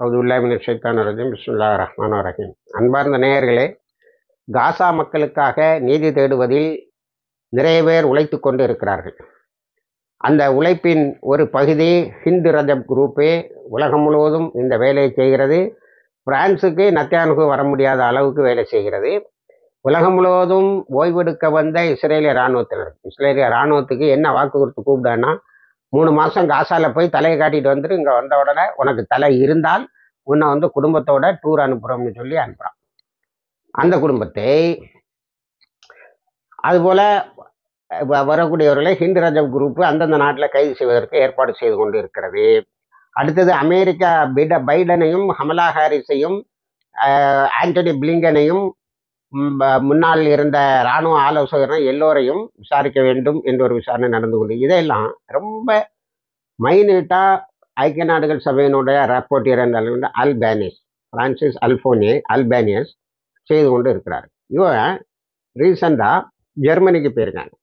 அவுதுபில்லாஹி மினஷ் ஷைத்தானிர் ரஜீம். பிஸ்மில்லாஹிர் ரஹ்மானிர் ரஹீம். அன்பார்ந்த நேயர்களே, காசா மக்களுக்காக நீதி தேடுவதில் நிறைய பேர் உழைத்து கொண்டு இருக்கிறார்கள். அந்த உழைப்பின் ஒரு பகுதி ஹிந்து ரஜப் குரூப்பே உலகம் முழுவதும் இந்த வேலையை செய்கிறது. பிரான்ஸுக்கு நத்தியானுக்கு வர முடியாத அளவுக்கு வேலை செய்கிறது. உலகம் முழுவதும் ஓய்வெடுக்க வந்த இஸ்ரேலிய இராணுவத்துக்கு என்ன வாக்கு கொடுத்து கூப்பிடான்னா, 3 மாதம் காசாவில் போய் தலையை காட்டிட்டு வந்துட்டு இங்கே வந்த உடனே உனக்கு தலை இருந்தால் உன்னை குடும்பத்தோட டூர் அனுப்புகிறோம்னு சொல்லி அனுப்புகிறான். அந்த குடும்பத்தை அதுபோல் வரக்கூடியவர்களை ஹிந்து ரஜப் குரூப்பு அந்தந்த நாட்டில் கைது செய்வதற்கு ஏற்பாடு செய்து கொண்டு இருக்கிறது. அடுத்தது அமெரிக்கா பைடனையும் கமலா ஹாரிஸையும் ஆண்டனி பிளிங்கனையும் முன்னால் இருந்த இராணுவ ஆலோசகரை எல்லோரையும் விசாரிக்க வேண்டும் என்ற ஒரு விசாரணை நடந்து கொண்டு இதெல்லாம் ரொம்ப மைனியூட்டாக ஐக்கிய நாடுகள் சபையினுடைய ராப்போர்ட்டியர் என்ற அல்பானிஸ் பிரான்சிஸ் அல்பானியஸ் செய்து கொண்டு இருக்கிறார். இவன் ரீசண்டாக ஜெர்மனிக்கு போயிருக்காங்க.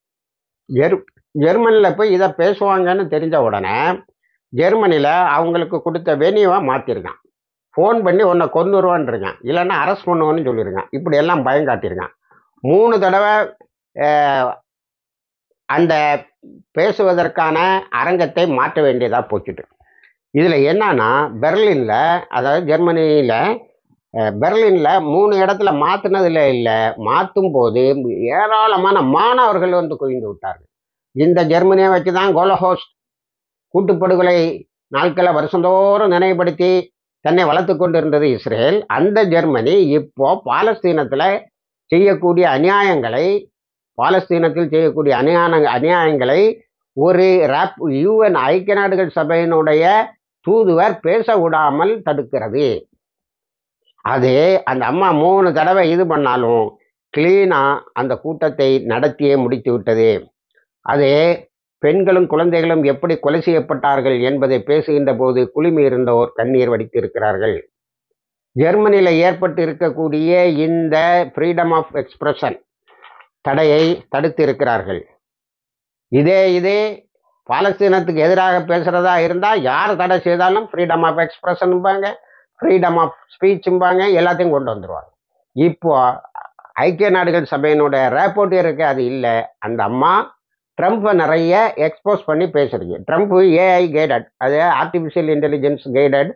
ஜெர்மனியில் போய் இதை பேசுவாங்கன்னு தெரிஞ்ச உடனே ஜெர்மனியில் அவங்களுக்கு கொடுத்த வெனியூவை மாற்றிருக்கான். ஃபோன் பண்ணி உன்னை கொன்னுருவான்ருக்கான், இல்லைன்னா அரெஸ்ட் பண்ணுவோன்னு சொல்லியிருக்கான். இப்படி எல்லாம் பயம் காட்டியிருக்கான். 3 தடவை அந்த பேசுவதற்கான அரங்கத்தை மாற்ற வேண்டியதாக போச்சுட்டு. இதில் என்னன்னா, பெர்லினில், அதாவது ஜெர்மனியில் பெர்லினில் 3 இடத்துல மாற்றினதில் இல்லை, மாற்றும் போது ஏராளமான மாணவர்கள் குவிந்து விட்டார்கள். இந்த ஜெர்மனியை வச்சு தான் கோலஹோஸ்ட் கூட்டுப்படுகொலை நாட்களை வருஷந்தோறும் நினைவுபடுத்தி தன்னை வளர்த்து கொண்டு இருந்தது இஸ்ரேல். அந்த ஜெர்மனி இப்போ பாலஸ்தீனத்தில் செய்யக்கூடிய அநியாயங்களை ஒரு UN ஐக்கிய நாடுகள் சபையினுடைய தூதுவர் பேச விடாமல் தடுக்கிறது. அது அந்த அம்மா 3 தடவை இது பண்ணாலும் கிளீனாக அந்த கூட்டத்தை நடத்தியே முடித்து விட்டது. அது பெண்களும் குழந்தைகளும் எப்படி கொலை செய்யப்பட்டார்கள் என்பதை பேசுகின்ற போது குழுமி இருந்தோர் கண்ணீர் வடித்திருக்கிறார்கள். ஜெர்மனியில் ஏற்பட்டு இருக்கக்கூடிய இந்த ஃப்ரீடம் ஆஃப் எக்ஸ்பிரஷன் தடையை தடுத்து இருக்கிறார்கள். இதே பாலஸ்தீனத்துக்கு எதிராக பேசுகிறதா இருந்தால் யார் தடை செய்தாலும் ஃப்ரீடம் ஆஃப் எக்ஸ்பிரஷன்பாங்க, ஃப்ரீடம் ஆஃப் ஸ்பீச்சும்பாங்க, எல்லாத்தையும் கொண்டு வந்துடுவாங்க. இப்போ ஐக்கிய நாடுகள் சபையினுடைய ராப்போர்ட்டியருக்கு அது இல்லை. அந்த அம்மா ட்ரம்ப்பை நிறைய எக்ஸ்போஸ் பண்ணி பேசுறது. ட்ரம்ப் AI கைடட், அது ஆர்டிஃபிஷியல் இன்டெலிஜென்ஸ் கைடட்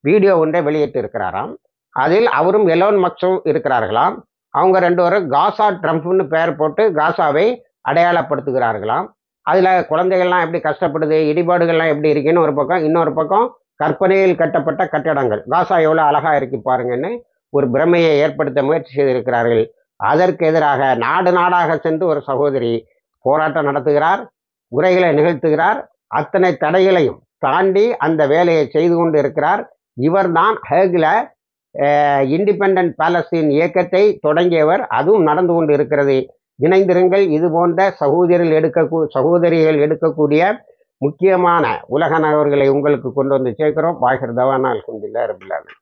வீடியோ ஒன்றை வெளியிட்டு இருக்கிறாராம். அதில் அவரும் எலோன் மஸ்கும் இருக்கிறார்களாம். அவங்க 2 பேரும் காசா ட்ரம்ப்னு பெயர் போட்டு காசாவை அடையாளப்படுத்துகிறார்களாம். அதில் குழந்தைகள்லாம் எப்படி கஷ்டப்படுது, இடிபாடுகள்லாம் எப்படி இருக்குன்னு ஒரு பக்கம், இன்னொரு பக்கம் கற்பனையில் கட்டப்பட்ட கட்டடங்கள், காசா எவ்வளோ அழகாக இருக்கு பாருங்கன்னு ஒரு பிரமையை ஏற்படுத்த முயற்சி செய்திருக்கிறார்கள். அதற்கு எதிராக நாடாக சென்று ஒரு சகோதரி போராட்டம் நடத்துகிறார், உரைகளை நிகழ்த்துகிறார். அத்தனை தடைகளையும் தாண்டி அந்த வேலையை செய்து கொண்டு இருக்கிறார். இவர்தான் ஹேகில் இண்டிபெண்டன்ட் பாலஸ்தீன் இயக்கத்தை தொடங்கியவர். அதுவும் நடந்து கொண்டு இருக்கிறது. இணைந்திருங்கள். இது போன்ற சகோதரிகள் எடுக்கக்கூடிய முக்கியமான உலக நகர்வுகளை உங்களுக்கு கொண்டு வந்து சேர்க்கிறோம். வாஹிர் தவானா அல்ஹம்துலில்லாஹி ரப்பில் ஆலமீன்.